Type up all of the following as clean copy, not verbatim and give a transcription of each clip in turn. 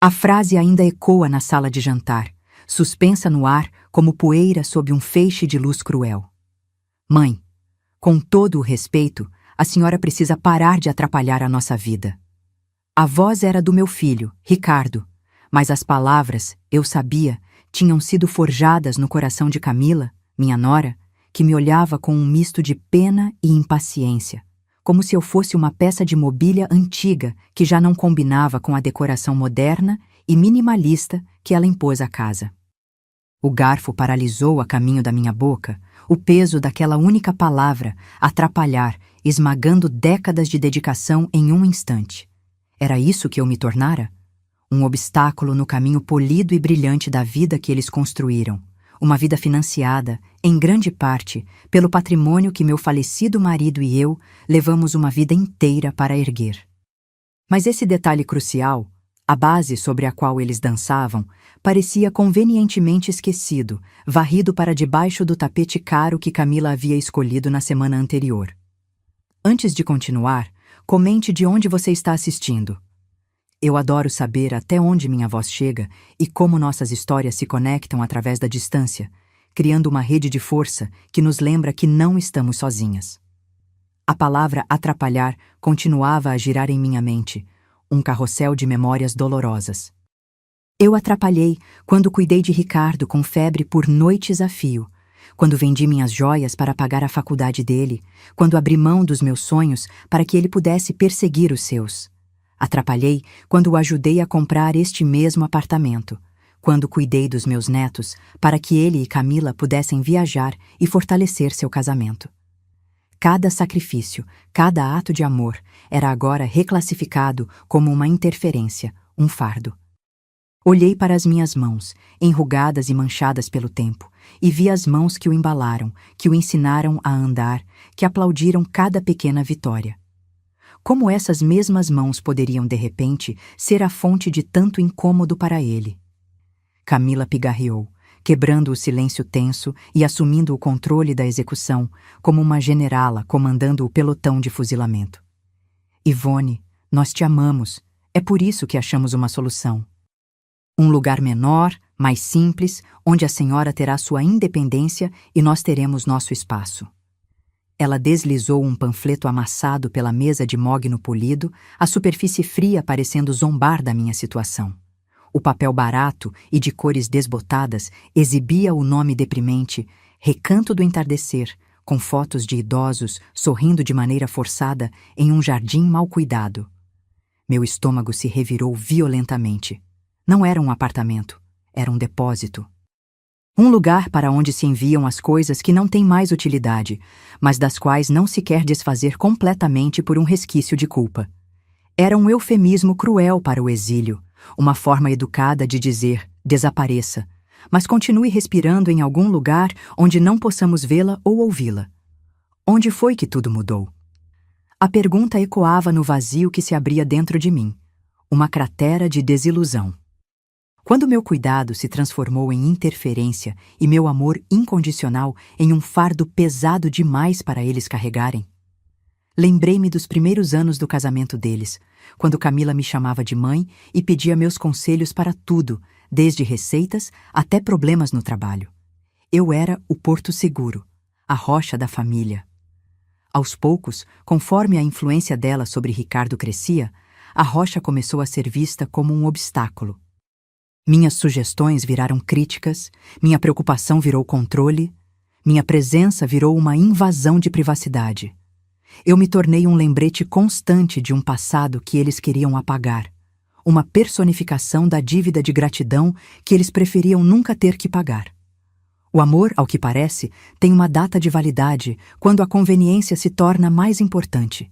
A frase ainda ecoa na sala de jantar, suspensa no ar como poeira sob um feixe de luz cruel. Mãe, com todo o respeito, a senhora precisa parar de atrapalhar a nossa vida. A voz era do meu filho, Ricardo, mas as palavras, eu sabia, tinham sido forjadas no coração de Camila, minha nora, que me olhava com um misto de pena e impaciência, como se eu fosse uma peça de mobília antiga que já não combinava com a decoração moderna e minimalista que ela impôs à casa. O garfo paralisou a caminho da minha boca, o peso daquela única palavra, atrapalhar, esmagando décadas de dedicação em um instante. Era isso que eu me tornara? Um obstáculo no caminho polido e brilhante da vida que eles construíram. Uma vida financiada, em grande parte, pelo patrimônio que meu falecido marido e eu levamos uma vida inteira para erguer. Mas esse detalhe crucial, a base sobre a qual eles dançavam, parecia convenientemente esquecido, varrido para debaixo do tapete caro que Camila havia escolhido na semana anterior. Antes de continuar, comente de onde você está assistindo. Eu adoro saber até onde minha voz chega e como nossas histórias se conectam através da distância, criando uma rede de força que nos lembra que não estamos sozinhas. A palavra atrapalhar continuava a girar em minha mente, um carrossel de memórias dolorosas. Eu atrapalhei quando cuidei de Ricardo com febre por noites a fio, quando vendi minhas joias para pagar a faculdade dele, quando abri mão dos meus sonhos para que ele pudesse perseguir os seus. Atrapalhei quando o ajudei a comprar este mesmo apartamento, quando cuidei dos meus netos para que ele e Camila pudessem viajar e fortalecer seu casamento. Cada sacrifício, cada ato de amor era agora reclassificado como uma interferência, um fardo. Olhei para as minhas mãos, enrugadas e manchadas pelo tempo, e vi as mãos que o embalaram, que o ensinaram a andar, que aplaudiram cada pequena vitória. Como essas mesmas mãos poderiam, de repente, ser a fonte de tanto incômodo para ele? Camila pigarreou, quebrando o silêncio tenso e assumindo o controle da execução, como uma generala comandando o pelotão de fuzilamento. Ivone, nós te amamos. É por isso que achamos uma solução. Um lugar menor, mais simples, onde a senhora terá sua independência e nós teremos nosso espaço. Ela deslizou um panfleto amassado pela mesa de mogno polido, a superfície fria parecendo zombar da minha situação. O papel barato e de cores desbotadas exibia o nome deprimente Recanto do Entardecer, com fotos de idosos sorrindo de maneira forçada em um jardim mal cuidado. Meu estômago se revirou violentamente. Não era um apartamento, era um depósito. Um lugar para onde se enviam as coisas que não têm mais utilidade, mas das quais não se quer desfazer completamente por um resquício de culpa. Era um eufemismo cruel para o exílio, uma forma educada de dizer, desapareça, mas continue respirando em algum lugar onde não possamos vê-la ou ouvi-la. Onde foi que tudo mudou? A pergunta ecoava no vazio que se abria dentro de mim, uma cratera de desilusão. Quando meu cuidado se transformou em interferência e meu amor incondicional em um fardo pesado demais para eles carregarem? Lembrei-me dos primeiros anos do casamento deles, quando Camila me chamava de mãe e pedia meus conselhos para tudo, desde receitas até problemas no trabalho. Eu era o porto seguro, a rocha da família. Aos poucos, conforme a influência dela sobre Ricardo crescia, a rocha começou a ser vista como um obstáculo. Minhas sugestões viraram críticas, minha preocupação virou controle, minha presença virou uma invasão de privacidade. Eu me tornei um lembrete constante de um passado que eles queriam apagar, uma personificação da dívida de gratidão que eles preferiam nunca ter que pagar. O amor, ao que parece, tem uma data de validade quando a conveniência se torna mais importante.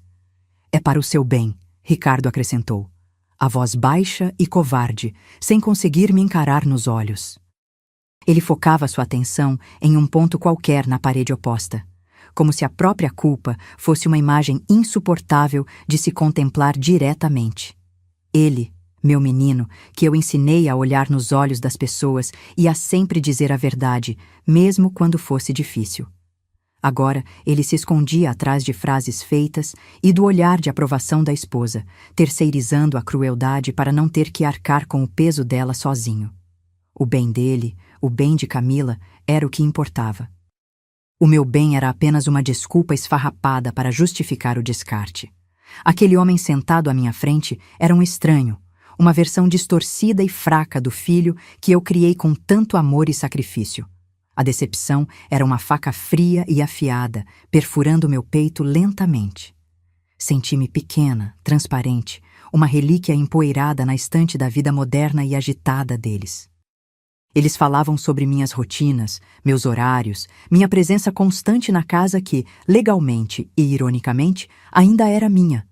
É para o seu bem, Ricardo acrescentou, a voz baixa e covarde, sem conseguir me encarar nos olhos. Ele focava sua atenção em um ponto qualquer na parede oposta, como se a própria culpa fosse uma imagem insuportável de se contemplar diretamente. Ele, meu menino, que eu ensinei a olhar nos olhos das pessoas e a sempre dizer a verdade, mesmo quando fosse difícil. Agora ele se escondia atrás de frases feitas e do olhar de aprovação da esposa, terceirizando a crueldade para não ter que arcar com o peso dela sozinho. O bem dele, o bem de Camila, era o que importava. O meu bem era apenas uma desculpa esfarrapada para justificar o descarte. Aquele homem sentado à minha frente era um estranho, uma versão distorcida e fraca do filho que eu criei com tanto amor e sacrifício. A decepção era uma faca fria e afiada, perfurando meu peito lentamente. Senti-me pequena, transparente, uma relíquia empoeirada na estante da vida moderna e agitada deles. Eles falavam sobre minhas rotinas, meus horários, minha presença constante na casa que, legalmente e ironicamente, ainda era minha.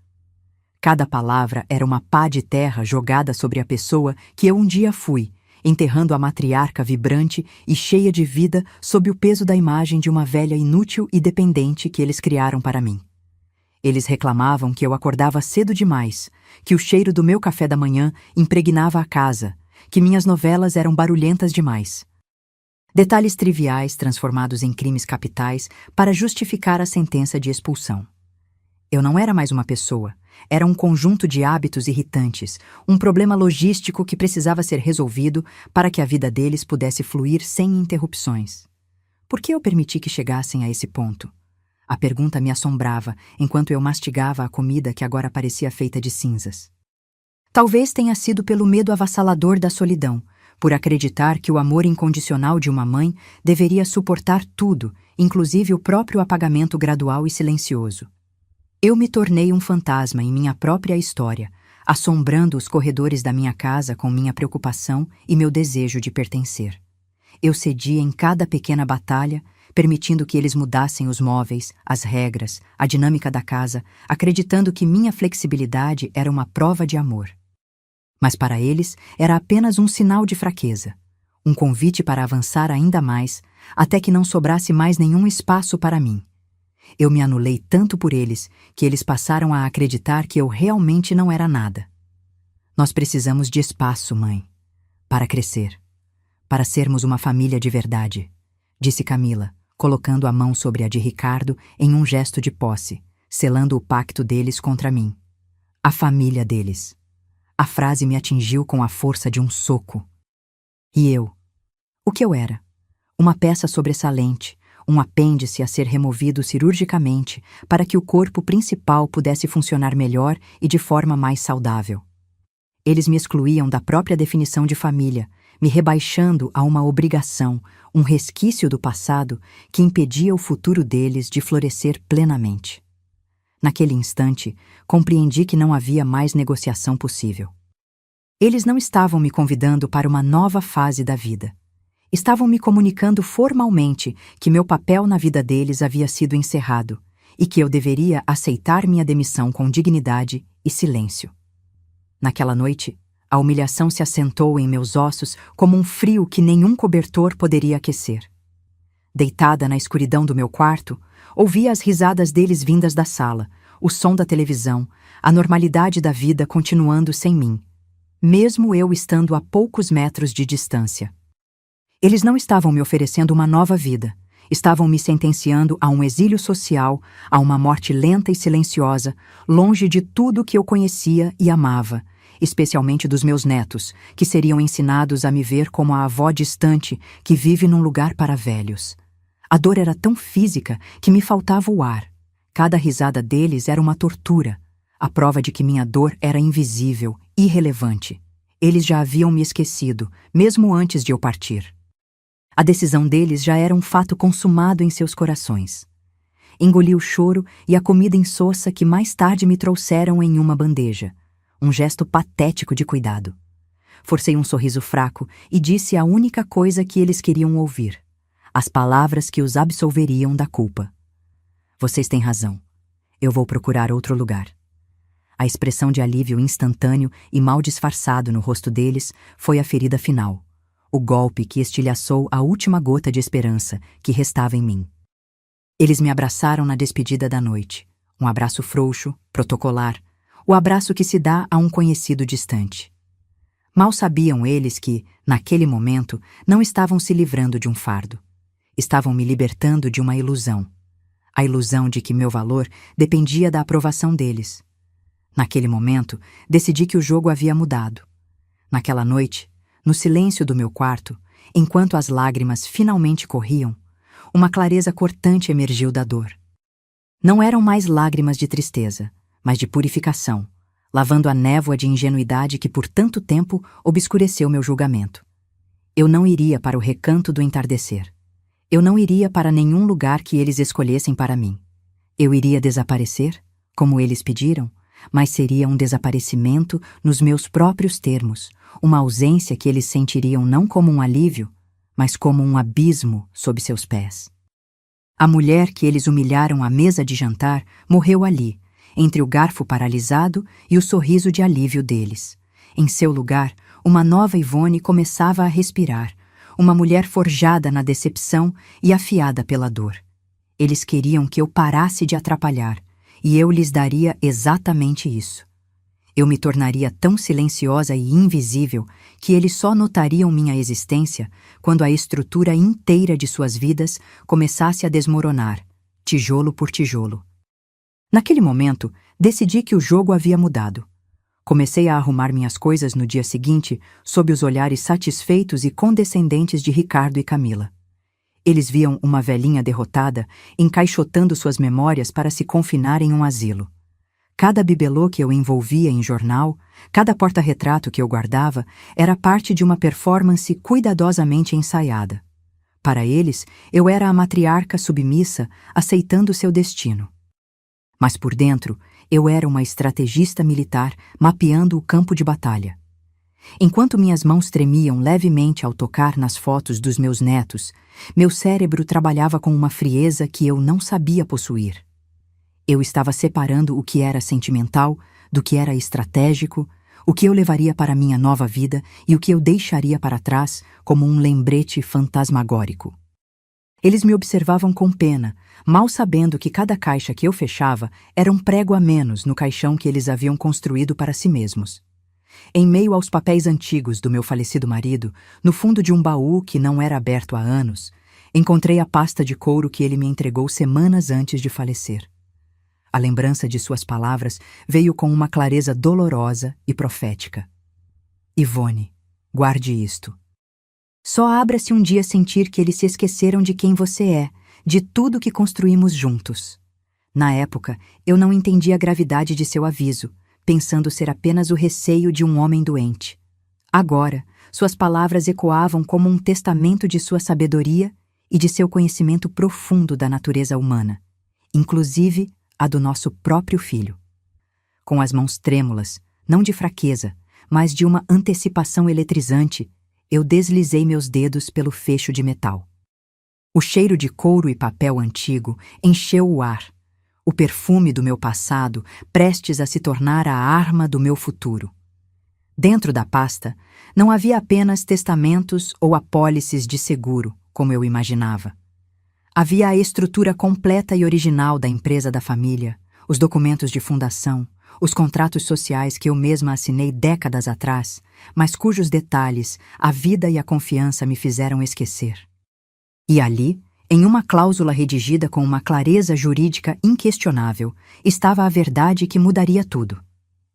Cada palavra era uma pá de terra jogada sobre a pessoa que eu um dia fui, enterrando a matriarca vibrante e cheia de vida sob o peso da imagem de uma velha inútil e dependente que eles criaram para mim. Eles reclamavam que eu acordava cedo demais, que o cheiro do meu café da manhã impregnava a casa, que minhas novelas eram barulhentas demais. Detalhes triviais transformados em crimes capitais para justificar a sentença de expulsão. Eu não era mais uma pessoa, era um conjunto de hábitos irritantes, um problema logístico que precisava ser resolvido para que a vida deles pudesse fluir sem interrupções. Por que eu permiti que chegassem a esse ponto? A pergunta me assombrava enquanto eu mastigava a comida que agora parecia feita de cinzas. Talvez tenha sido pelo medo avassalador da solidão, por acreditar que o amor incondicional de uma mãe deveria suportar tudo, inclusive o próprio apagamento gradual e silencioso. Eu me tornei um fantasma em minha própria história, assombrando os corredores da minha casa com minha preocupação e meu desejo de pertencer. Eu cedia em cada pequena batalha, permitindo que eles mudassem os móveis, as regras, a dinâmica da casa, acreditando que minha flexibilidade era uma prova de amor. Mas para eles era apenas um sinal de fraqueza, um convite para avançar ainda mais, até que não sobrasse mais nenhum espaço para mim. Eu me anulei tanto por eles que eles passaram a acreditar que eu realmente não era nada. Nós precisamos de espaço, mãe, para crescer, para sermos uma família de verdade, disse Camila, colocando a mão sobre a de Ricardo em um gesto de posse, selando o pacto deles contra mim. A família deles. A frase me atingiu com a força de um soco. E eu? O que eu era? Uma peça sobressalente, um apêndice a ser removido cirurgicamente para que o corpo principal pudesse funcionar melhor e de forma mais saudável. Eles me excluíam da própria definição de família, me rebaixando a uma obrigação, um resquício do passado que impedia o futuro deles de florescer plenamente. Naquele instante, compreendi que não havia mais negociação possível. Eles não estavam me convidando para uma nova fase da vida. Estavam me comunicando formalmente que meu papel na vida deles havia sido encerrado e que eu deveria aceitar minha demissão com dignidade e silêncio. Naquela noite, a humilhação se assentou em meus ossos como um frio que nenhum cobertor poderia aquecer. Deitada na escuridão do meu quarto, ouvia as risadas deles vindas da sala, o som da televisão, a normalidade da vida continuando sem mim, mesmo eu estando a poucos metros de distância. Eles não estavam me oferecendo uma nova vida, estavam me sentenciando a um exílio social, a uma morte lenta e silenciosa, longe de tudo que eu conhecia e amava, especialmente dos meus netos, que seriam ensinados a me ver como a avó distante que vive num lugar para velhos. A dor era tão física que me faltava o ar. Cada risada deles era uma tortura, a prova de que minha dor era invisível, irrelevante. Eles já haviam me esquecido, mesmo antes de eu partir. A decisão deles já era um fato consumado em seus corações. Engoli o choro e a comida insossa que mais tarde me trouxeram em uma bandeja, um gesto patético de cuidado. Forcei um sorriso fraco e disse a única coisa que eles queriam ouvir, as palavras que os absolveriam da culpa. Vocês têm razão. Eu vou procurar outro lugar. A expressão de alívio instantâneo e mal disfarçado no rosto deles foi a ferida final, o golpe que estilhaçou a última gota de esperança que restava em mim. Eles me abraçaram na despedida da noite, um abraço frouxo, protocolar, o abraço que se dá a um conhecido distante. Mal sabiam eles que, naquele momento, não estavam se livrando de um fardo. Estavam me libertando de uma ilusão. a ilusão de que meu valor dependia da aprovação deles. Naquele momento, decidi que o jogo havia mudado. Naquela noite, no silêncio do meu quarto, enquanto as lágrimas finalmente corriam, uma clareza cortante emergiu da dor. Não eram mais lágrimas de tristeza, mas de purificação, lavando a névoa de ingenuidade que por tanto tempo obscureceu meu julgamento. Eu não iria para o recanto do entardecer. Eu não iria para nenhum lugar que eles escolhessem para mim. Eu iria desaparecer, como eles pediram, mas seria um desaparecimento nos meus próprios termos, uma ausência que eles sentiriam não como um alívio, mas como um abismo sob seus pés. A mulher que eles humilharam à mesa de jantar morreu ali, entre o garfo paralisado e o sorriso de alívio deles. Em seu lugar, uma nova Ivone começava a respirar, uma mulher forjada na decepção e afiada pela dor. Eles queriam que eu parasse de atrapalhar, e eu lhes daria exatamente isso. Eu me tornaria tão silenciosa e invisível que eles só notariam minha existência quando a estrutura inteira de suas vidas começasse a desmoronar, tijolo por tijolo. Naquele momento, decidi que o jogo havia mudado. Comecei a arrumar minhas coisas no dia seguinte sob os olhares satisfeitos e condescendentes de Ricardo e Camila. Eles viam uma velhinha derrotada encaixotando suas memórias para se confinar em um asilo. Cada bibelô que eu envolvia em jornal, cada porta-retrato que eu guardava, era parte de uma performance cuidadosamente ensaiada. Para eles, eu era a matriarca submissa aceitando seu destino. Mas por dentro, eu era uma estrategista militar mapeando o campo de batalha. Enquanto minhas mãos tremiam levemente ao tocar nas fotos dos meus netos, meu cérebro trabalhava com uma frieza que eu não sabia possuir. Eu estava separando o que era sentimental do que era estratégico, o que eu levaria para minha nova vida e o que eu deixaria para trás como um lembrete fantasmagórico. Eles me observavam com pena, mal sabendo que cada caixa que eu fechava era um prego a menos no caixão que eles haviam construído para si mesmos. Em meio aos papéis antigos do meu falecido marido, no fundo de um baú que não era aberto há anos, encontrei a pasta de couro que ele me entregou semanas antes de falecer. A lembrança de suas palavras veio com uma clareza dolorosa e profética. Ivone, guarde isto. Só abra se um dia sentir que eles se esqueceram de quem você é, de tudo que construímos juntos. Na época, eu não entendi a gravidade de seu aviso, pensando ser apenas o receio de um homem doente. Agora, suas palavras ecoavam como um testamento de sua sabedoria e de seu conhecimento profundo da natureza humana, inclusive a do nosso próprio filho. Com as mãos trêmulas, não de fraqueza, mas de uma antecipação eletrizante, eu deslizei meus dedos pelo fecho de metal. O cheiro de couro e papel antigo encheu o ar, o perfume do meu passado prestes a se tornar a arma do meu futuro. Dentro da pasta, não havia apenas testamentos ou apólices de seguro, como eu imaginava. Havia a estrutura completa e original da empresa da família, os documentos de fundação, os contratos sociais que eu mesma assinei décadas atrás, mas cujos detalhes a vida e a confiança me fizeram esquecer. E ali, em uma cláusula redigida com uma clareza jurídica inquestionável, estava a verdade que mudaria tudo.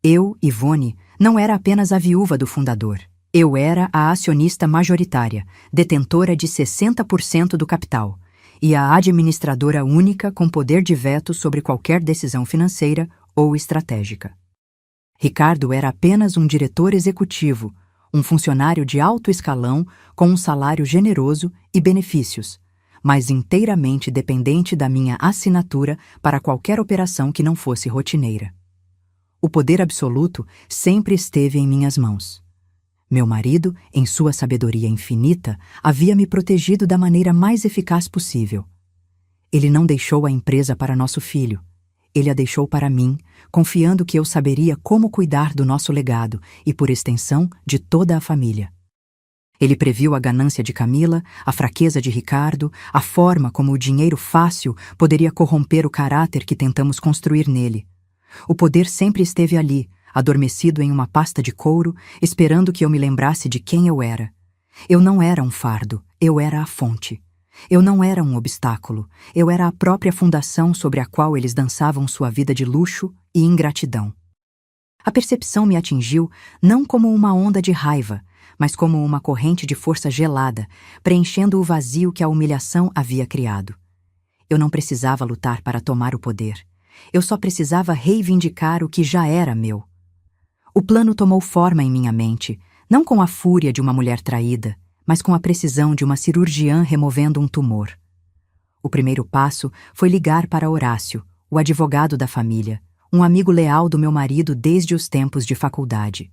Eu, Ivone, não era apenas a viúva do fundador. Eu era a acionista majoritária, detentora de 60% do capital, e a administradora única com poder de veto sobre qualquer decisão financeira ou estratégica. Ricardo era apenas um diretor executivo, um funcionário de alto escalão com um salário generoso e benefícios, mas inteiramente dependente da minha assinatura para qualquer operação que não fosse rotineira. O poder absoluto sempre esteve em minhas mãos. Meu marido, em sua sabedoria infinita, havia me protegido da maneira mais eficaz possível. Ele não deixou a empresa para nosso filho. Ele a deixou para mim, confiando que eu saberia como cuidar do nosso legado e, por extensão, de toda a família. Ele previu a ganância de Camila, a fraqueza de Ricardo, a forma como o dinheiro fácil poderia corromper o caráter que tentamos construir nele. O poder sempre esteve ali, adormecido em uma pasta de couro, esperando que eu me lembrasse de quem eu era. Eu não era um fardo, eu era a fonte. Eu não era um obstáculo, eu era a própria fundação sobre a qual eles dançavam sua vida de luxo e ingratidão. A percepção me atingiu não como uma onda de raiva, mas como uma corrente de força gelada, preenchendo o vazio que a humilhação havia criado. Eu não precisava lutar para tomar o poder. Eu só precisava reivindicar o que já era meu. O plano tomou forma em minha mente, não com a fúria de uma mulher traída, mas com a precisão de uma cirurgiã removendo um tumor. O primeiro passo foi ligar para Horácio, o advogado da família, um amigo leal do meu marido desde os tempos de faculdade.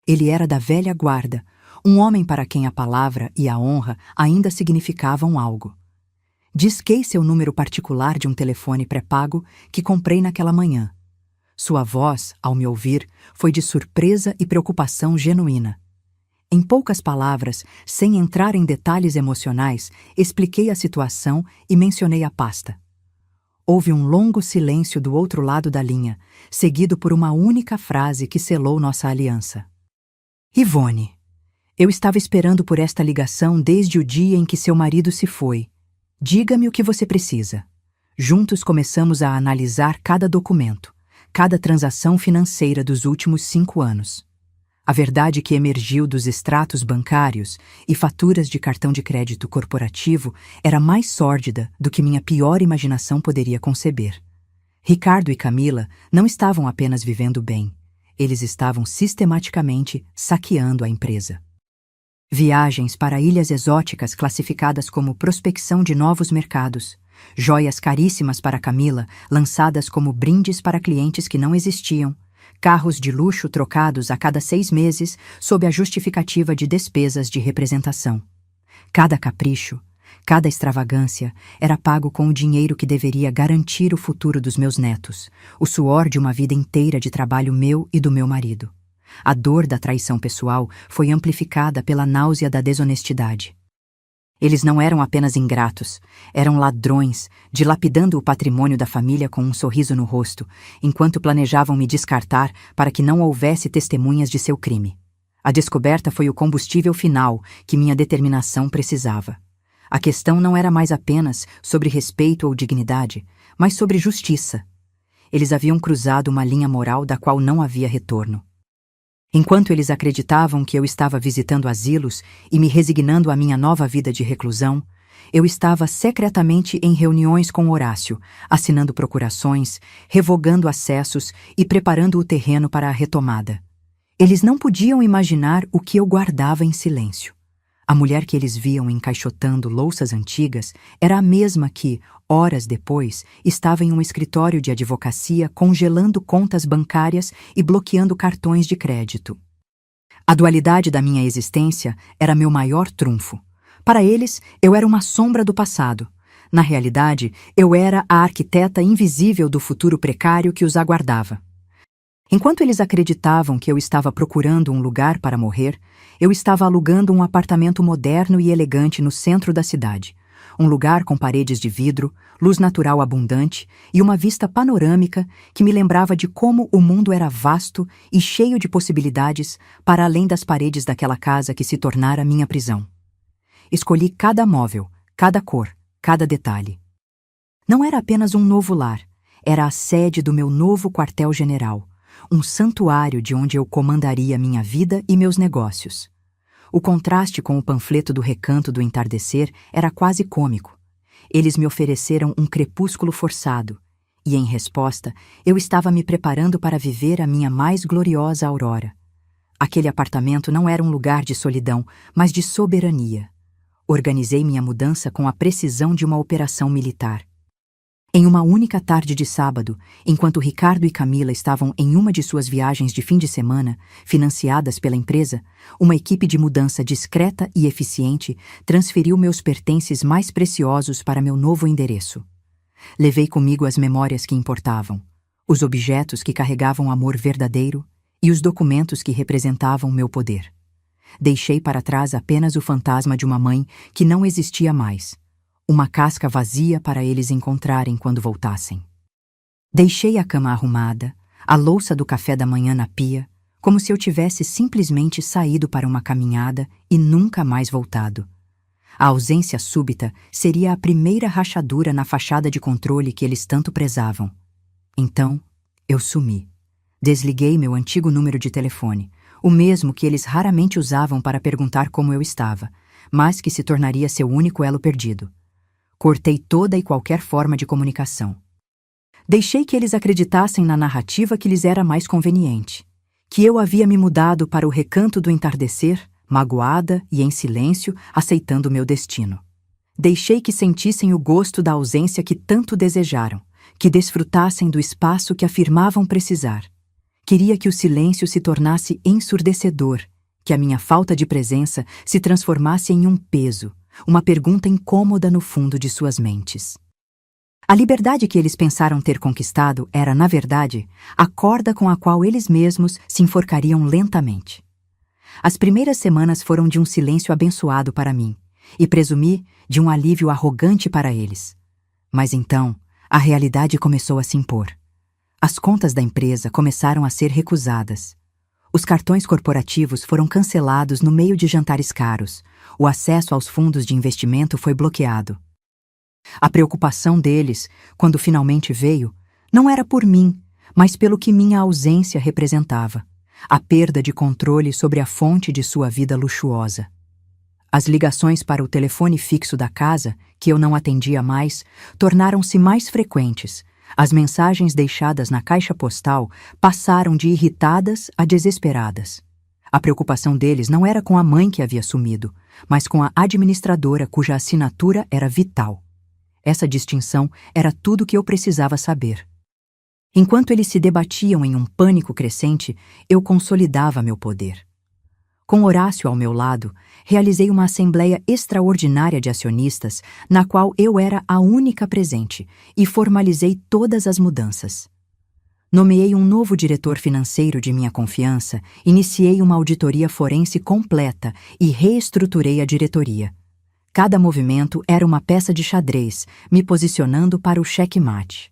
Ele era da velha guarda, um homem para quem a palavra e a honra ainda significavam algo. Disquei seu número particular de um telefone pré-pago que comprei naquela manhã. Sua voz, ao me ouvir, foi de surpresa e preocupação genuína. Em poucas palavras, sem entrar em detalhes emocionais, expliquei a situação e mencionei a pasta. Houve um longo silêncio do outro lado da linha, seguido por uma única frase que selou nossa aliança. Ivone, eu estava esperando por esta ligação desde o dia em que seu marido se foi. Diga-me o que você precisa. Juntos começamos a analisar cada documento, cada transação financeira dos últimos 5 anos. A verdade que emergiu dos extratos bancários e faturas de cartão de crédito corporativo era mais sórdida do que minha pior imaginação poderia conceber. Ricardo e Camila não estavam apenas vivendo bem, eles estavam sistematicamente saqueando a empresa. Viagens para ilhas exóticas classificadas como prospecção de novos mercados, joias caríssimas para Camila, lançadas como brindes para clientes que não existiam, carros de luxo trocados a cada 6 meses sob a justificativa de despesas de representação. Cada capricho, cada extravagância era pago com o dinheiro que deveria garantir o futuro dos meus netos, o suor de uma vida inteira de trabalho meu e do meu marido. A dor da traição pessoal foi amplificada pela náusea da desonestidade. Eles não eram apenas ingratos, eram ladrões, dilapidando o patrimônio da família com um sorriso no rosto, enquanto planejavam me descartar para que não houvesse testemunhas de seu crime. A descoberta foi o combustível final que minha determinação precisava. A questão não era mais apenas sobre respeito ou dignidade, mas sobre justiça. Eles haviam cruzado uma linha moral da qual não havia retorno. Enquanto eles acreditavam que eu estava visitando asilos e me resignando à minha nova vida de reclusão, eu estava secretamente em reuniões com Horácio, assinando procurações, revogando acessos e preparando o terreno para a retomada. Eles não podiam imaginar o que eu guardava em silêncio. A mulher que eles viam encaixotando louças antigas era a mesma que, horas depois, estava em um escritório de advocacia congelando contas bancárias e bloqueando cartões de crédito. A dualidade da minha existência era meu maior trunfo. Para eles, eu era uma sombra do passado. Na realidade, eu era a arquiteta invisível do futuro precário que os aguardava. Enquanto eles acreditavam que eu estava procurando um lugar para morrer, eu estava alugando um apartamento moderno e elegante no centro da cidade. Um lugar com paredes de vidro, luz natural abundante e uma vista panorâmica que me lembrava de como o mundo era vasto e cheio de possibilidades para além das paredes daquela casa que se tornara minha prisão. Escolhi cada móvel, cada cor, cada detalhe. Não era apenas um novo lar, era a sede do meu novo quartel-general, um santuário de onde eu comandaria minha vida e meus negócios. O contraste com o panfleto do Recanto do Entardecer era quase cômico. Eles me ofereceram um crepúsculo forçado, e, em resposta, eu estava me preparando para viver a minha mais gloriosa aurora. Aquele apartamento não era um lugar de solidão, mas de soberania. Organizei minha mudança com a precisão de uma operação militar. Em uma única tarde de sábado, enquanto Ricardo e Camila estavam em uma de suas viagens de fim de semana, financiadas pela empresa, uma equipe de mudança discreta e eficiente transferiu meus pertences mais preciosos para meu novo endereço. Levei comigo as memórias que importavam, os objetos que carregavam amor verdadeiro e os documentos que representavam meu poder. Deixei para trás apenas o fantasma de uma mãe que não existia mais. Uma casca vazia para eles encontrarem quando voltassem. Deixei a cama arrumada, a louça do café da manhã na pia, como se eu tivesse simplesmente saído para uma caminhada e nunca mais voltado. A ausência súbita seria a primeira rachadura na fachada de controle que eles tanto prezavam. Então, eu sumi. Desliguei meu antigo número de telefone, o mesmo que eles raramente usavam para perguntar como eu estava, mas que se tornaria seu único elo perdido. Cortei toda e qualquer forma de comunicação. Deixei que eles acreditassem na narrativa que lhes era mais conveniente, que eu havia me mudado para o recanto do entardecer, magoada e em silêncio, aceitando meu destino. Deixei que sentissem o gosto da ausência que tanto desejaram, que desfrutassem do espaço que afirmavam precisar. Queria que o silêncio se tornasse ensurdecedor, que a minha falta de presença se transformasse em um peso, uma pergunta incômoda no fundo de suas mentes. A liberdade que eles pensaram ter conquistado era, na verdade, a corda com a qual eles mesmos se enforcariam lentamente. As primeiras semanas foram de um silêncio abençoado para mim, e presumi de um alívio arrogante para eles. Mas então, a realidade começou a se impor. As contas da empresa começaram a ser recusadas. Os cartões corporativos foram cancelados no meio de jantares caros. O acesso aos fundos de investimento foi bloqueado. A preocupação deles, quando finalmente veio, não era por mim, mas pelo que minha ausência representava, a perda de controle sobre a fonte de sua vida luxuosa. As ligações para o telefone fixo da casa, que eu não atendia mais, tornaram-se mais frequentes. As mensagens deixadas na caixa postal passaram de irritadas a desesperadas. A preocupação deles não era com a mãe que havia sumido, mas com a administradora cuja assinatura era vital. Essa distinção era tudo que eu precisava saber. Enquanto eles se debatiam em um pânico crescente, eu consolidava meu poder. Com Horácio ao meu lado, realizei uma assembleia extraordinária de acionistas, na qual eu era a única presente, e formalizei todas as mudanças. Nomeei um novo diretor financeiro de minha confiança, iniciei uma auditoria forense completa e reestruturei a diretoria. Cada movimento era uma peça de xadrez, me posicionando para o checkmate.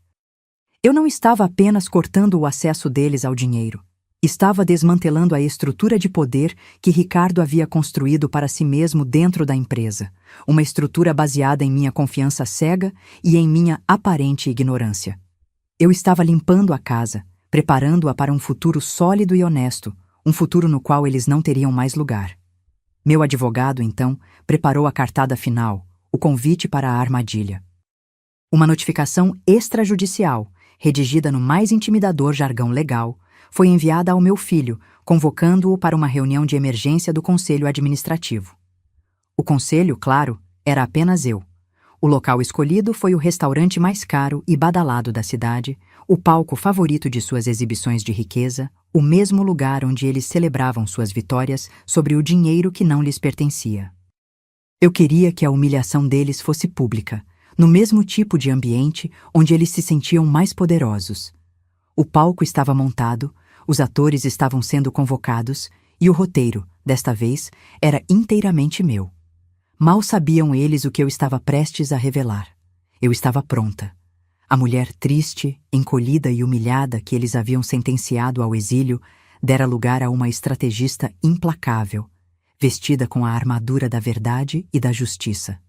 Eu não estava apenas cortando o acesso deles ao dinheiro. Estava desmantelando a estrutura de poder que Ricardo havia construído para si mesmo dentro da empresa, uma estrutura baseada em minha confiança cega e em minha aparente ignorância. Eu estava limpando a casa, preparando-a para um futuro sólido e honesto, um futuro no qual eles não teriam mais lugar. Meu advogado, então, preparou a cartada final, o convite para a armadilha. Uma notificação extrajudicial, redigida no mais intimidador jargão legal, foi enviada ao meu filho, convocando-o para uma reunião de emergência do Conselho Administrativo. O conselho, claro, era apenas eu. O local escolhido foi o restaurante mais caro e badalado da cidade, o palco favorito de suas exibições de riqueza, o mesmo lugar onde eles celebravam suas vitórias sobre o dinheiro que não lhes pertencia. Eu queria que a humilhação deles fosse pública, no mesmo tipo de ambiente onde eles se sentiam mais poderosos. O palco estava montado, os atores estavam sendo convocados e o roteiro, desta vez, era inteiramente meu. Mal sabiam eles o que eu estava prestes a revelar. Eu estava pronta. A mulher triste, encolhida e humilhada que eles haviam sentenciado ao exílio dera lugar a uma estrategista implacável, vestida com a armadura da verdade e da justiça.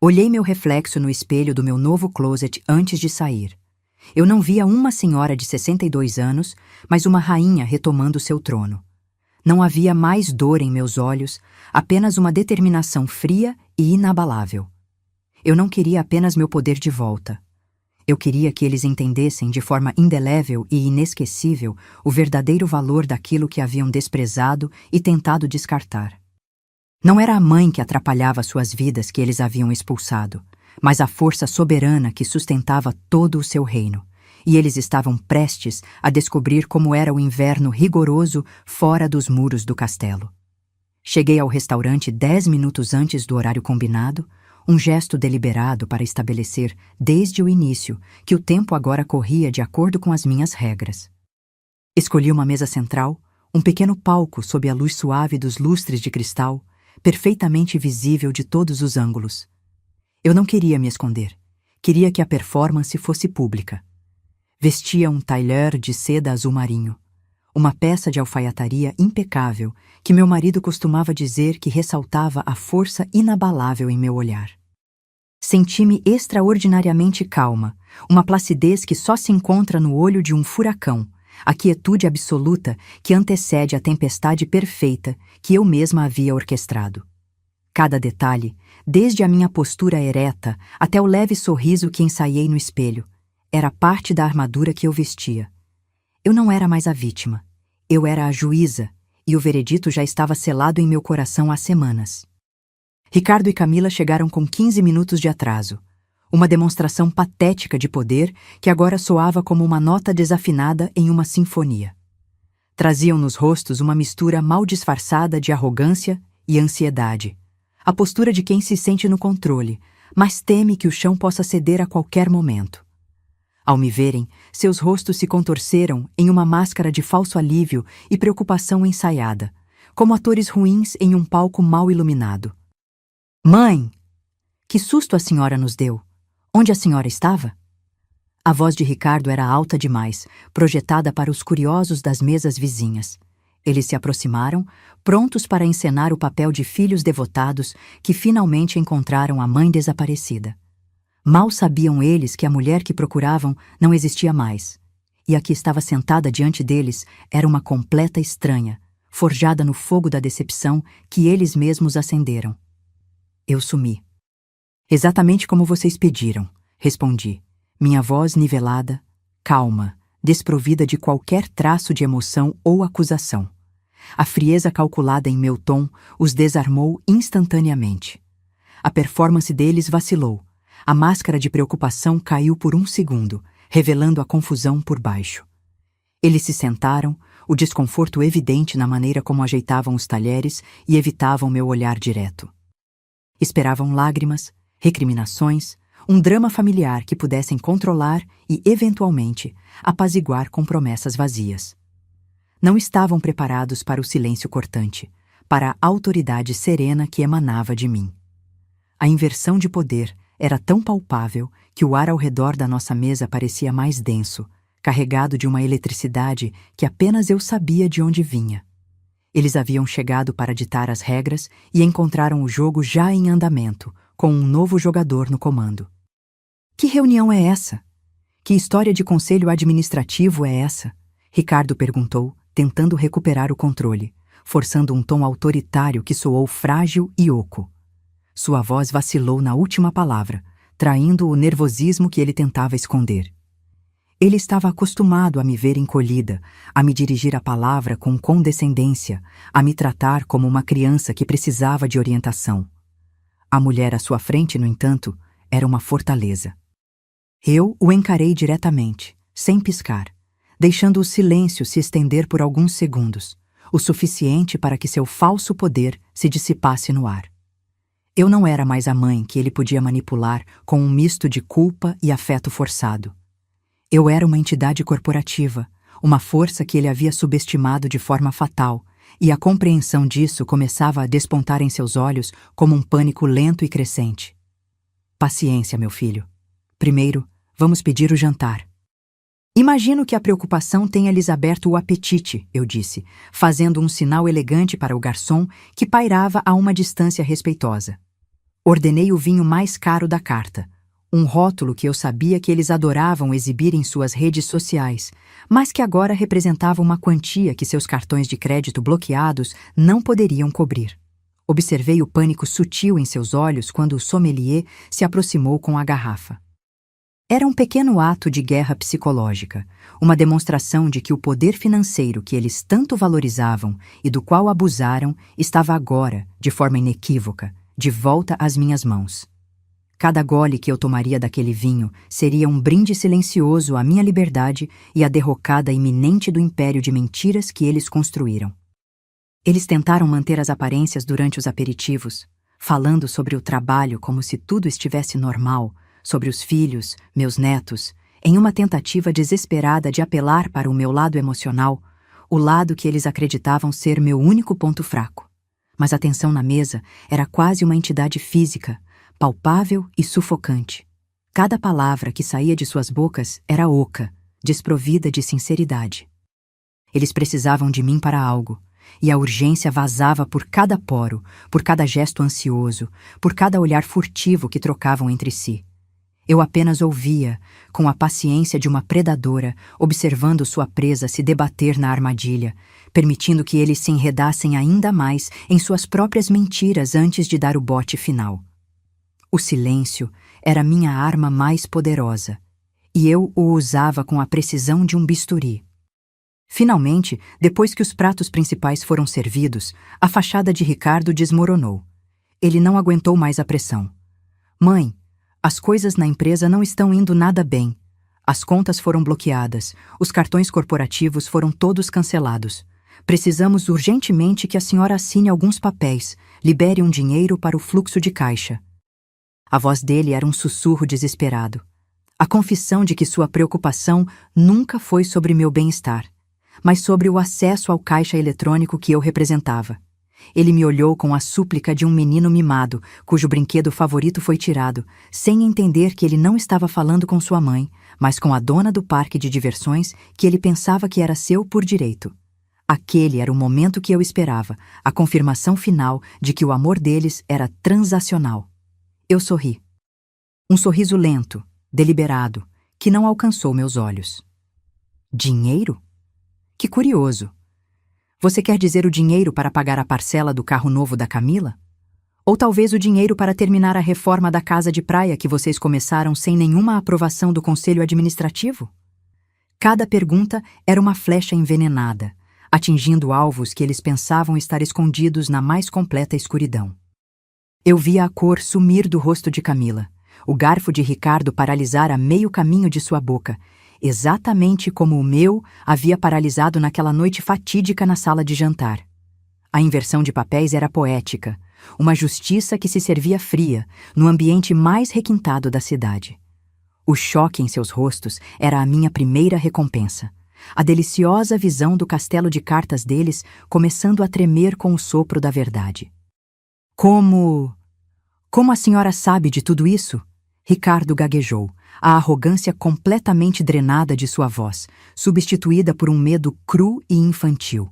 Olhei meu reflexo no espelho do meu novo closet antes de sair. Eu não via uma senhora de 62 anos, mas uma rainha retomando seu trono. Não havia mais dor em meus olhos, apenas uma determinação fria e inabalável. Eu não queria apenas meu poder de volta. Eu queria que eles entendessem de forma indelével e inesquecível o verdadeiro valor daquilo que haviam desprezado e tentado descartar. Não era a mãe que atrapalhava suas vidas que eles haviam expulsado, mas a força soberana que sustentava todo o seu reino, e eles estavam prestes a descobrir como era o inverno rigoroso fora dos muros do castelo. Cheguei ao restaurante 10 minutos antes do horário combinado, um gesto deliberado para estabelecer, desde o início, que o tempo agora corria de acordo com as minhas regras. Escolhi uma mesa central, um pequeno palco sob a luz suave dos lustres de cristal, perfeitamente visível de todos os ângulos. Eu não queria me esconder. Queria que a performance fosse pública. Vestia um tailleur de seda azul marinho. uma peça de alfaiataria impecável que meu marido costumava dizer que ressaltava a força inabalável em meu olhar. Senti-me extraordinariamente calma, uma placidez que só se encontra no olho de um furacão, a quietude absoluta que antecede a tempestade perfeita que eu mesma havia orquestrado. Cada detalhe, desde a minha postura ereta até o leve sorriso que ensaiei no espelho, era parte da armadura que eu vestia. Eu não era mais a vítima, eu era a juíza, e o veredito já estava selado em meu coração há semanas. Ricardo e Camila chegaram com 15 minutos de atraso, uma demonstração patética de poder que agora soava como uma nota desafinada em uma sinfonia. Traziam nos rostos uma mistura mal disfarçada de arrogância e ansiedade, a postura de quem se sente no controle, mas teme que o chão possa ceder a qualquer momento. Ao me verem, seus rostos se contorceram em uma máscara de falso alívio e preocupação ensaiada, como atores ruins em um palco mal iluminado. "Mãe! Que susto a senhora nos deu! Onde a senhora estava?" A voz de Ricardo era alta demais, projetada para os curiosos das mesas vizinhas. Eles se aproximaram, prontos para encenar o papel de filhos devotados que finalmente encontraram a mãe desaparecida. Mal sabiam eles que a mulher que procuravam não existia mais, e a que estava sentada diante deles era uma completa estranha, forjada no fogo da decepção que eles mesmos acenderam. Eu sumi. "Exatamente como vocês pediram", respondi, minha voz nivelada, calma, desprovida de qualquer traço de emoção ou acusação. A frieza calculada em meu tom os desarmou instantaneamente. A performance deles vacilou. A máscara de preocupação caiu por um segundo, revelando a confusão por baixo. Eles se sentaram, o desconforto evidente na maneira como ajeitavam os talheres e evitavam meu olhar direto. Esperavam lágrimas, recriminações, um drama familiar que pudessem controlar e, eventualmente, apaziguar com promessas vazias. Não estavam preparados para o silêncio cortante, para a autoridade serena que emanava de mim. A inversão de poder era tão palpável que o ar ao redor da nossa mesa parecia mais denso, carregado de uma eletricidade que apenas eu sabia de onde vinha. Eles haviam chegado para ditar as regras e encontraram o jogo já em andamento, com um novo jogador no comando. "Que reunião é essa? Que história de conselho administrativo é essa?" Ricardo perguntou, tentando recuperar o controle, forçando um tom autoritário que soou frágil e oco. Sua voz vacilou na última palavra, traindo o nervosismo que ele tentava esconder. Ele estava acostumado a me ver encolhida, a me dirigir a palavra com condescendência, a me tratar como uma criança que precisava de orientação. A mulher à sua frente, no entanto, era uma fortaleza. Eu o encarei diretamente, sem piscar, deixando o silêncio se estender por alguns segundos, o suficiente para que seu falso poder se dissipasse no ar. Eu não era mais a mãe que ele podia manipular com um misto de culpa e afeto forçado. Eu era uma entidade corporativa, uma força que ele havia subestimado de forma fatal, e a compreensão disso começava a despontar em seus olhos como um pânico lento e crescente. "Paciência, meu filho. Primeiro, vamos pedir o jantar." "Imagino que a preocupação tenha lhes aberto o apetite", eu disse, fazendo um sinal elegante para o garçom que pairava a uma distância respeitosa. Ordenei o vinho mais caro da carta, um rótulo que eu sabia que eles adoravam exibir em suas redes sociais, mas que agora representava uma quantia que seus cartões de crédito bloqueados não poderiam cobrir. Observei o pânico sutil em seus olhos quando o sommelier se aproximou com a garrafa. Era um pequeno ato de guerra psicológica, uma demonstração de que o poder financeiro que eles tanto valorizavam e do qual abusaram estava agora, de forma inequívoca, de volta às minhas mãos. Cada gole que eu tomaria daquele vinho seria um brinde silencioso à minha liberdade e à derrocada iminente do império de mentiras que eles construíram. Eles tentaram manter as aparências durante os aperitivos, falando sobre o trabalho como se tudo estivesse normal, sobre os filhos, meus netos, em uma tentativa desesperada de apelar para o meu lado emocional, o lado que eles acreditavam ser meu único ponto fraco. Mas a tensão na mesa era quase uma entidade física, palpável e sufocante. Cada palavra que saía de suas bocas era oca, desprovida de sinceridade. Eles precisavam de mim para algo, e a urgência vazava por cada poro, por cada gesto ansioso, por cada olhar furtivo que trocavam entre si. Eu apenas ouvia, com a paciência de uma predadora, observando sua presa se debater na armadilha, permitindo que eles se enredassem ainda mais em suas próprias mentiras antes de dar o bote final. O silêncio era minha arma mais poderosa, e eu o usava com a precisão de um bisturi. Finalmente, depois que os pratos principais foram servidos, a fachada de Ricardo desmoronou. Ele não aguentou mais a pressão. Mãe, as coisas na empresa não estão indo nada bem. As contas foram bloqueadas, os cartões corporativos foram todos cancelados. Precisamos urgentemente que a senhora assine alguns papéis, libere um dinheiro para o fluxo de caixa. A voz dele era um sussurro desesperado. A confissão de que sua preocupação nunca foi sobre meu bem-estar, mas sobre o acesso ao caixa eletrônico que eu representava. Ele me olhou com a súplica de um menino mimado, cujo brinquedo favorito foi tirado, sem entender que ele não estava falando com sua mãe, mas com a dona do parque de diversões que ele pensava que era seu por direito. Aquele era o momento que eu esperava, a confirmação final de que o amor deles era transacional. Eu sorri. Um sorriso lento, deliberado, que não alcançou meus olhos. Dinheiro? Que curioso. Você quer dizer o dinheiro para pagar a parcela do carro novo da Camila? Ou talvez o dinheiro para terminar a reforma da casa de praia que vocês começaram sem nenhuma aprovação do Conselho Administrativo? Cada pergunta era uma flecha envenenada, atingindo alvos que eles pensavam estar escondidos na mais completa escuridão. Eu via a cor sumir do rosto de Camila, o garfo de Ricardo paralisar a meio caminho de sua boca, exatamente como o meu havia paralisado naquela noite fatídica na sala de jantar. A inversão de papéis era poética, uma justiça que se servia fria, no ambiente mais requintado da cidade. O choque em seus rostos era a minha primeira recompensa. A deliciosa visão do castelo de cartas deles começando a tremer com o sopro da verdade. Como a senhora sabe de tudo isso? Ricardo gaguejou, a arrogância completamente drenada de sua voz, substituída por um medo cru e infantil.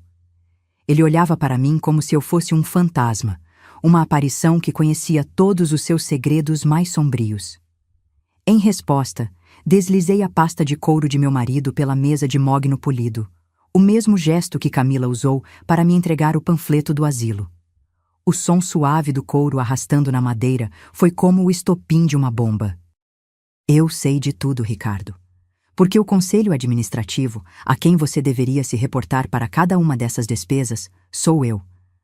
Ele olhava para mim como se eu fosse um fantasma, uma aparição que conhecia todos os seus segredos mais sombrios. Em resposta, deslizei a pasta de couro de meu marido pela mesa de mogno polido, o mesmo gesto que Camila usou para me entregar o panfleto do asilo. O som suave do couro arrastando na madeira foi como o estopim de uma bomba. Eu sei de tudo, Ricardo. Porque o Conselho Administrativo, a quem você deveria se reportar para cada uma dessas despesas, sou eu.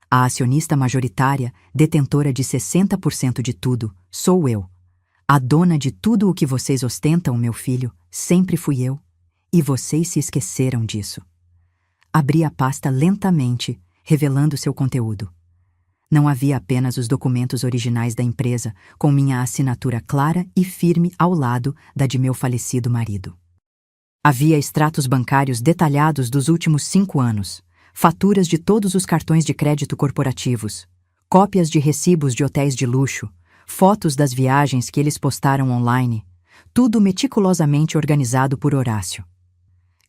A acionista majoritária, detentora de 60% de tudo, sou eu. A dona de tudo o que vocês ostentam, meu filho, sempre fui eu. E vocês se esqueceram disso. Abri a pasta lentamente, revelando seu conteúdo. Não havia apenas os documentos originais da empresa, com minha assinatura clara e firme ao lado da de meu falecido marido. Havia extratos bancários detalhados dos últimos 5 anos, faturas de todos os cartões de crédito corporativos, cópias de recibos de hotéis de luxo, fotos das viagens que eles postaram online, tudo meticulosamente organizado por Horácio.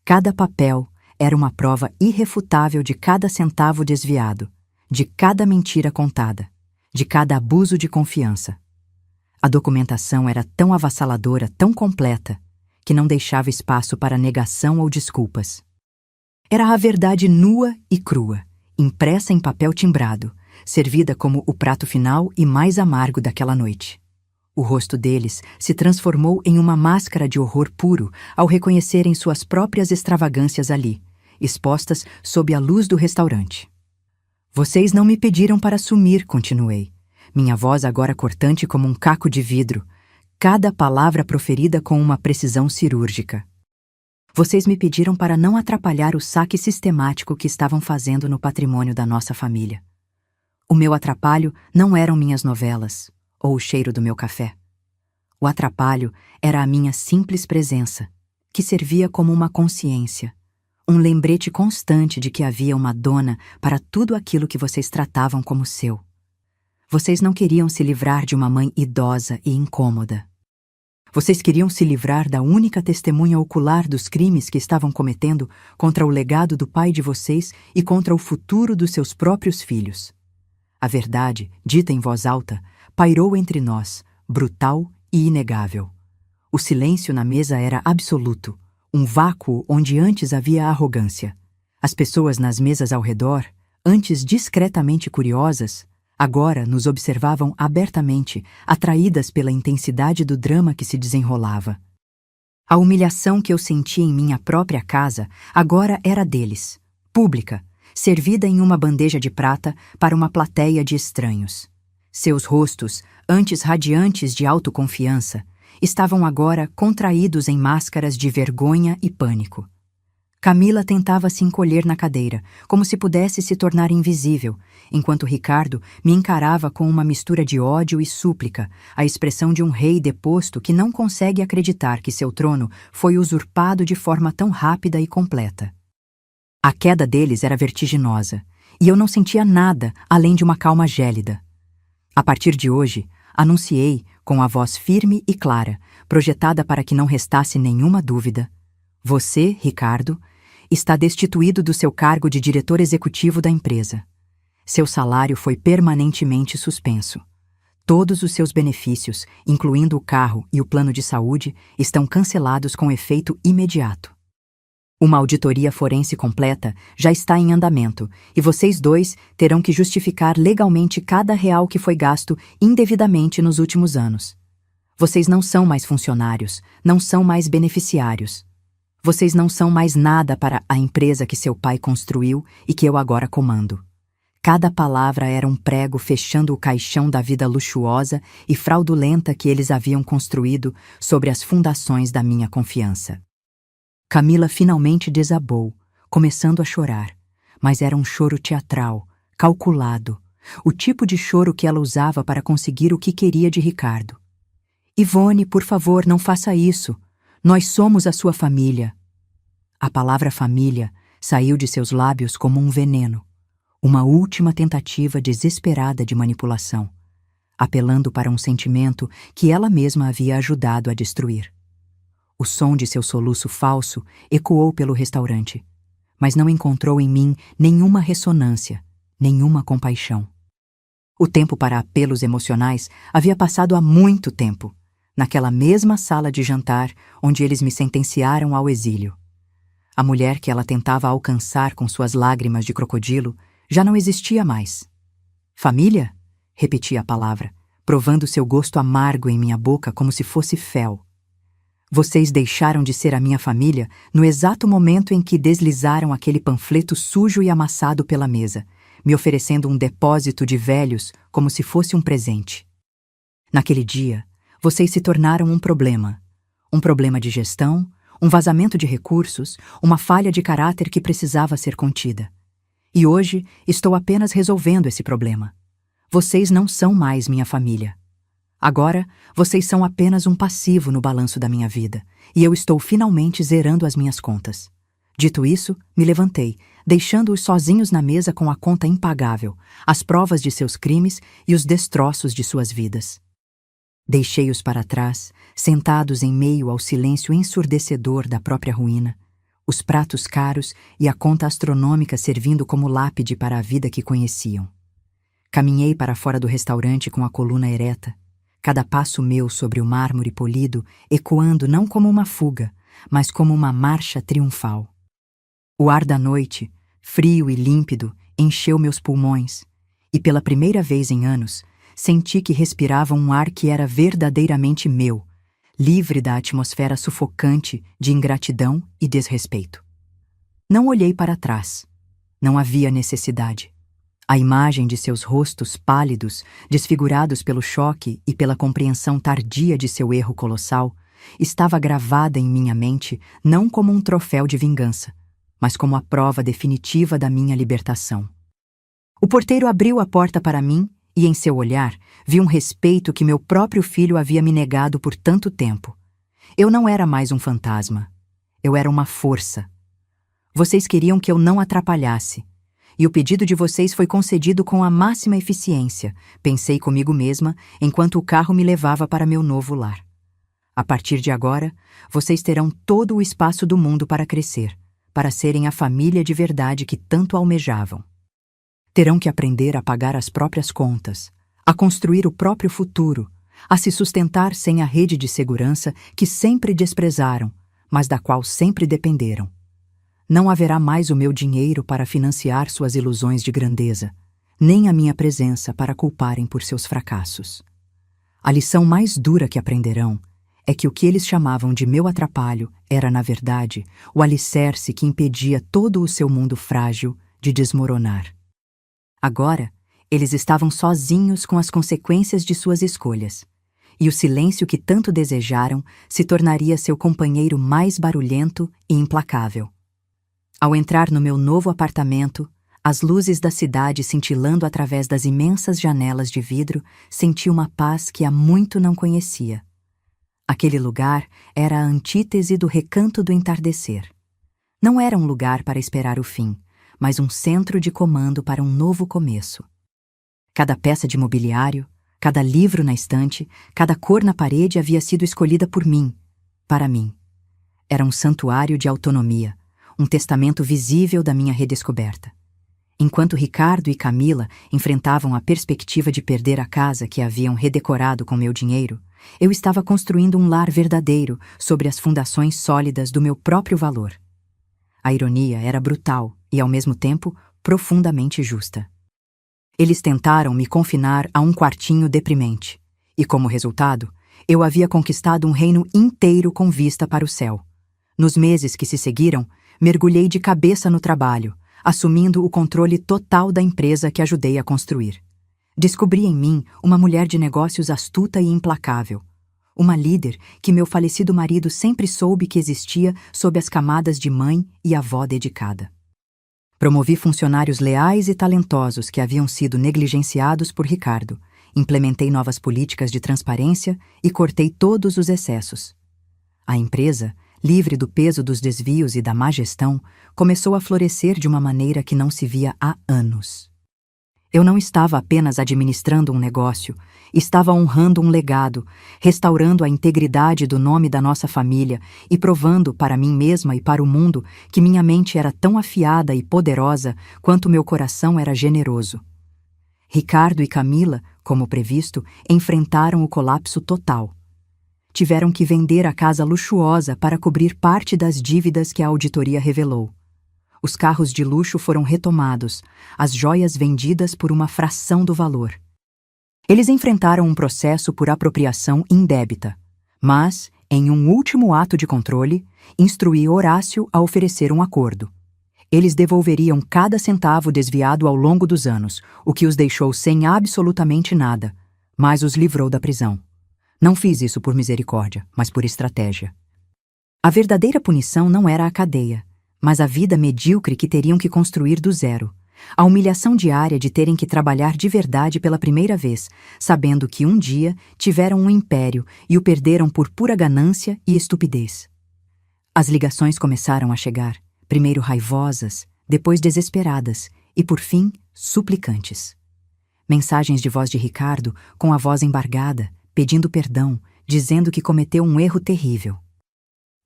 Cada papel era uma prova irrefutável de cada centavo desviado, de cada mentira contada, de cada abuso de confiança. A documentação era tão avassaladora, tão completa, que não deixava espaço para negação ou desculpas. Era a verdade nua e crua, impressa em papel timbrado, servida como o prato final e mais amargo daquela noite. O rosto deles se transformou em uma máscara de horror puro ao reconhecerem suas próprias extravagâncias ali, expostas sob a luz do restaurante. Vocês não me pediram para sumir, continuei. Minha voz agora cortante como um caco de vidro, cada palavra proferida com uma precisão cirúrgica. Vocês me pediram para não atrapalhar o saque sistemático que estavam fazendo no patrimônio da nossa família. O meu atrapalho não eram minhas novelas, ou o cheiro do meu café. O atrapalho era a minha simples presença, que servia como uma consciência, um lembrete constante de que havia uma dona para tudo aquilo que vocês tratavam como seu. Vocês não queriam se livrar de uma mãe idosa e incômoda. Vocês queriam se livrar da única testemunha ocular dos crimes que estavam cometendo contra o legado do pai de vocês e contra o futuro dos seus próprios filhos. A verdade, dita em voz alta, pairou entre nós, brutal e inegável. O silêncio na mesa era absoluto, um vácuo onde antes havia arrogância. As pessoas nas mesas ao redor, antes discretamente curiosas, agora nos observavam abertamente, atraídas pela intensidade do drama que se desenrolava. A humilhação que eu sentia em minha própria casa agora era deles, pública, servida em uma bandeja de prata para uma plateia de estranhos. Seus rostos, antes radiantes de autoconfiança, estavam agora contraídos em máscaras de vergonha e pânico. Camila tentava se encolher na cadeira, como se pudesse se tornar invisível, enquanto Ricardo me encarava com uma mistura de ódio e súplica, a expressão de um rei deposto que não consegue acreditar que seu trono foi usurpado de forma tão rápida e completa. A queda deles era vertiginosa, e eu não sentia nada além de uma calma gélida. A partir de hoje, anunciei, com a voz firme e clara, projetada para que não restasse nenhuma dúvida: você, Ricardo, está destituído do seu cargo de diretor executivo da empresa. Seu salário foi permanentemente suspenso. Todos os seus benefícios, incluindo o carro e o plano de saúde, estão cancelados com efeito imediato. Uma auditoria forense completa já está em andamento e vocês dois terão que justificar legalmente cada real que foi gasto indevidamente nos últimos anos. Vocês não são mais funcionários, não são mais beneficiários. Vocês não são mais nada para a empresa que seu pai construiu e que eu agora comando. Cada palavra era um prego fechando o caixão da vida luxuosa e fraudulenta que eles haviam construído sobre as fundações da minha confiança. Camila finalmente desabou, começando a chorar, mas era um choro teatral, calculado, o tipo de choro que ela usava para conseguir o que queria de Ricardo. Ivone, por favor, não faça isso. Nós somos a sua família. A palavra família saiu de seus lábios como um veneno, uma última tentativa desesperada de manipulação, apelando para um sentimento que ela mesma havia ajudado a destruir. O som de seu soluço falso ecoou pelo restaurante, mas não encontrou em mim nenhuma ressonância, nenhuma compaixão. O tempo para apelos emocionais havia passado há muito tempo, naquela mesma sala de jantar onde eles me sentenciaram ao exílio. A mulher que ela tentava alcançar com suas lágrimas de crocodilo já não existia mais. Família? Repetia a palavra, provando seu gosto amargo em minha boca como se fosse fel. Vocês deixaram de ser a minha família no exato momento em que deslizaram aquele panfleto sujo e amassado pela mesa, me oferecendo um depósito de velhos como se fosse um presente. Naquele dia, vocês se tornaram um problema de gestão, um vazamento de recursos, uma falha de caráter que precisava ser contida. E hoje estou apenas resolvendo esse problema. Vocês não são mais minha família. Agora, vocês são apenas um passivo no balanço da minha vida, e eu estou finalmente zerando as minhas contas. Dito isso, me levantei, deixando-os sozinhos na mesa com a conta impagável, as provas de seus crimes e os destroços de suas vidas. Deixei-os para trás, sentados em meio ao silêncio ensurdecedor da própria ruína, os pratos caros e a conta astronômica servindo como lápide para a vida que conheciam. Caminhei para fora do restaurante com a coluna ereta, cada passo meu sobre o mármore polido ecoando não como uma fuga, mas como uma marcha triunfal. O ar da noite, frio e límpido, encheu meus pulmões, e pela primeira vez em anos, senti que respirava um ar que era verdadeiramente meu, livre da atmosfera sufocante de ingratidão e desrespeito. Não olhei para trás. Não havia necessidade. A imagem de seus rostos pálidos, desfigurados pelo choque e pela compreensão tardia de seu erro colossal, estava gravada em minha mente não como um troféu de vingança, mas como a prova definitiva da minha libertação. O porteiro abriu a porta para mim e, em seu olhar, vi um respeito que meu próprio filho havia me negado por tanto tempo. Eu não era mais um fantasma. Eu era uma força. Vocês queriam que eu não atrapalhasse. E o pedido de vocês foi concedido com a máxima eficiência, pensei comigo mesma, enquanto o carro me levava para meu novo lar. A partir de agora, vocês terão todo o espaço do mundo para crescer, para serem a família de verdade que tanto almejavam. Terão que aprender a pagar as próprias contas, a construir o próprio futuro, a se sustentar sem a rede de segurança que sempre desprezaram, mas da qual sempre dependeram. Não haverá mais o meu dinheiro para financiar suas ilusões de grandeza, nem a minha presença para culparem por seus fracassos. A lição mais dura que aprenderão é que o que eles chamavam de meu atrapalho era, na verdade, o alicerce que impedia todo o seu mundo frágil de desmoronar. Agora, eles estavam sozinhos com as consequências de suas escolhas, e o silêncio que tanto desejaram se tornaria seu companheiro mais barulhento e implacável. Ao entrar no meu novo apartamento, as luzes da cidade cintilando através das imensas janelas de vidro, senti uma paz que há muito não conhecia. Aquele lugar era a antítese do recanto do entardecer. Não era um lugar para esperar o fim, mas um centro de comando para um novo começo. Cada peça de mobiliário, cada livro na estante, cada cor na parede havia sido escolhida por mim, para mim. Era um santuário de autonomia, um testamento visível da minha redescoberta. Enquanto Ricardo e Camila enfrentavam a perspectiva de perder a casa que haviam redecorado com meu dinheiro, eu estava construindo um lar verdadeiro sobre as fundações sólidas do meu próprio valor. A ironia era brutal e, ao mesmo tempo, profundamente justa. Eles tentaram me confinar a um quartinho deprimente, e, como resultado, eu havia conquistado um reino inteiro com vista para o céu. Nos meses que se seguiram, mergulhei de cabeça no trabalho, assumindo o controle total da empresa que ajudei a construir. Descobri em mim uma mulher de negócios astuta e implacável, uma líder que meu falecido marido sempre soube que existia sob as camadas de mãe e avó dedicada. Promovi funcionários leais e talentosos que haviam sido negligenciados por Ricardo, implementei novas políticas de transparência e cortei todos os excessos. A empresa, livre do peso dos desvios e da má gestão, começou a florescer de uma maneira que não se via há anos. Eu não estava apenas administrando um negócio, estava honrando um legado, restaurando a integridade do nome da nossa família e provando para mim mesma e para o mundo que minha mente era tão afiada e poderosa quanto meu coração era generoso. Ricardo e Camila, como previsto, enfrentaram o colapso total. Tiveram que vender a casa luxuosa para cobrir parte das dívidas que a auditoria revelou. Os carros de luxo foram retomados, as joias vendidas por uma fração do valor. Eles enfrentaram um processo por apropriação indébita, mas, em um último ato de controle, instruí Horácio a oferecer um acordo. Eles devolveriam cada centavo desviado ao longo dos anos, o que os deixou sem absolutamente nada, mas os livrou da prisão. Não fiz isso por misericórdia, mas por estratégia. A verdadeira punição não era a cadeia, mas a vida medíocre que teriam que construir do zero. A humilhação diária de terem que trabalhar de verdade pela primeira vez, sabendo que um dia tiveram um império e o perderam por pura ganância e estupidez. As ligações começaram a chegar, primeiro raivosas, depois desesperadas e, por fim, suplicantes. Mensagens de voz de Ricardo, com a voz embargada, pedindo perdão, dizendo que cometeu um erro terrível.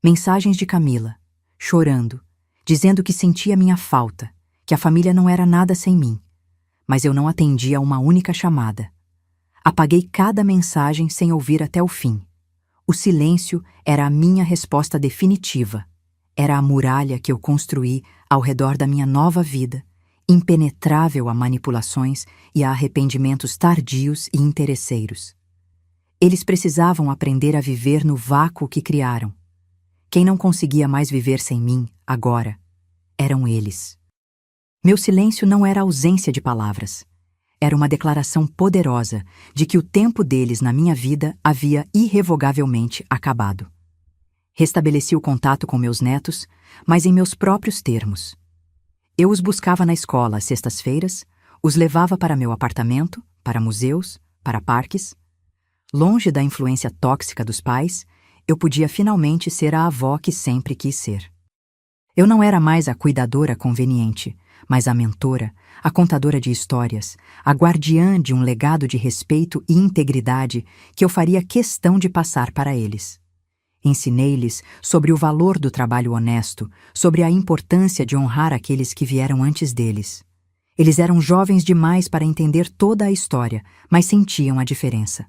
Mensagens de Camila, chorando, dizendo que sentia minha falta, que a família não era nada sem mim. Mas eu não atendia a uma única chamada. Apaguei cada mensagem sem ouvir até o fim. O silêncio era a minha resposta definitiva. Era a muralha que eu construí ao redor da minha nova vida, impenetrável a manipulações e a arrependimentos tardios e interesseiros. Eles precisavam aprender a viver no vácuo que criaram. Quem não conseguia mais viver sem mim, agora, eram eles. Meu silêncio não era ausência de palavras. Era uma declaração poderosa de que o tempo deles na minha vida havia irrevogavelmente acabado. Restabeleci o contato com meus netos, mas em meus próprios termos. Eu os buscava na escola às sextas-feiras, os levava para meu apartamento, para museus, para parques. Longe da influência tóxica dos pais, eu podia finalmente ser a avó que sempre quis ser. Eu não era mais a cuidadora conveniente, mas a mentora, a contadora de histórias, a guardiã de um legado de respeito e integridade que eu faria questão de passar para eles. Ensinei-lhes sobre o valor do trabalho honesto, sobre a importância de honrar aqueles que vieram antes deles. Eles eram jovens demais para entender toda a história, mas sentiam a diferença.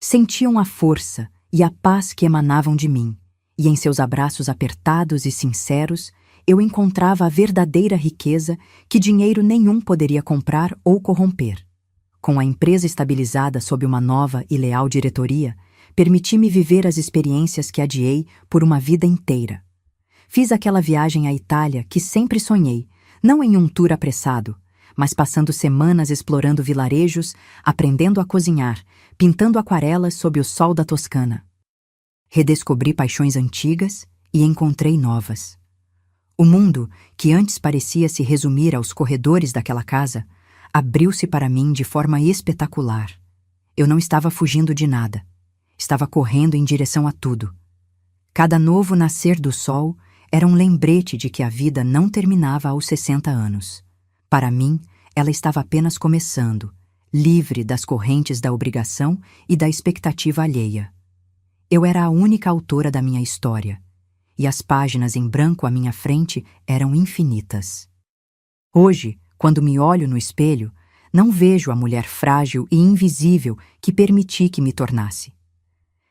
Sentiam a força e a paz que emanavam de mim, e em seus abraços apertados e sinceros, eu encontrava a verdadeira riqueza que dinheiro nenhum poderia comprar ou corromper. Com a empresa estabilizada sob uma nova e leal diretoria, permiti-me viver as experiências que adiei por uma vida inteira. Fiz aquela viagem à Itália que sempre sonhei, não em um tour apressado, mas passando semanas explorando vilarejos, aprendendo a cozinhar, pintando aquarelas sob o sol da Toscana. Redescobri paixões antigas e encontrei novas. O mundo, que antes parecia se resumir aos corredores daquela casa, abriu-se para mim de forma espetacular. Eu não estava fugindo de nada. Estava correndo em direção a tudo. Cada novo nascer do sol era um lembrete de que a vida não terminava aos 60 anos. Para mim, ela estava apenas começando, livre das correntes da obrigação e da expectativa alheia. Eu era a única autora da minha história, e as páginas em branco à minha frente eram infinitas. Hoje, quando me olho no espelho, não vejo a mulher frágil e invisível que permiti que me tornasse.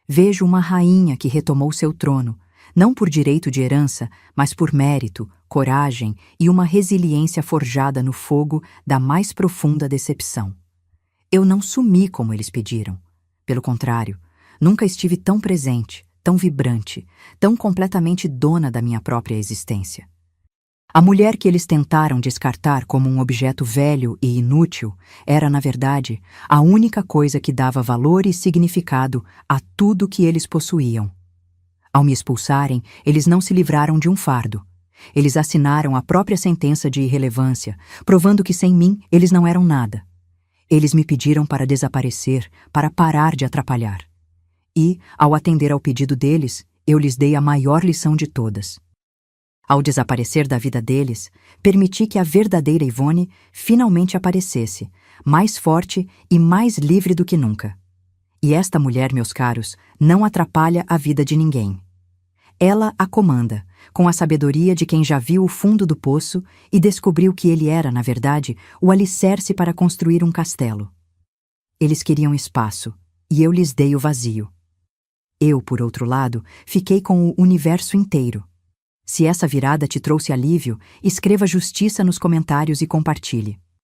Vejo uma rainha que retomou seu trono, não por direito de herança, mas por mérito, coragem e uma resiliência forjada no fogo da mais profunda decepção. Eu não sumi como eles pediram. Pelo contrário, nunca estive tão presente, tão vibrante, tão completamente dona da minha própria existência. A mulher que eles tentaram descartar como um objeto velho e inútil era, na verdade, a única coisa que dava valor e significado a tudo que eles possuíam. Ao me expulsarem, eles não se livraram de um fardo. Eles assinaram a própria sentença de irrelevância, provando que sem mim eles não eram nada. Eles me pediram para desaparecer, para parar de atrapalhar. E, ao atender ao pedido deles, eu lhes dei a maior lição de todas. Ao desaparecer da vida deles, permiti que a verdadeira Ivone finalmente aparecesse, mais forte e mais livre do que nunca. E esta mulher, meus caros, não atrapalha a vida de ninguém. Ela a comanda, com a sabedoria de quem já viu o fundo do poço e descobriu que ele era, na verdade, o alicerce para construir um castelo. Eles queriam espaço, e eu lhes dei o vazio. Eu, por outro lado, fiquei com o universo inteiro. Se essa virada te trouxe alívio, escreva justiça nos comentários e compartilhe.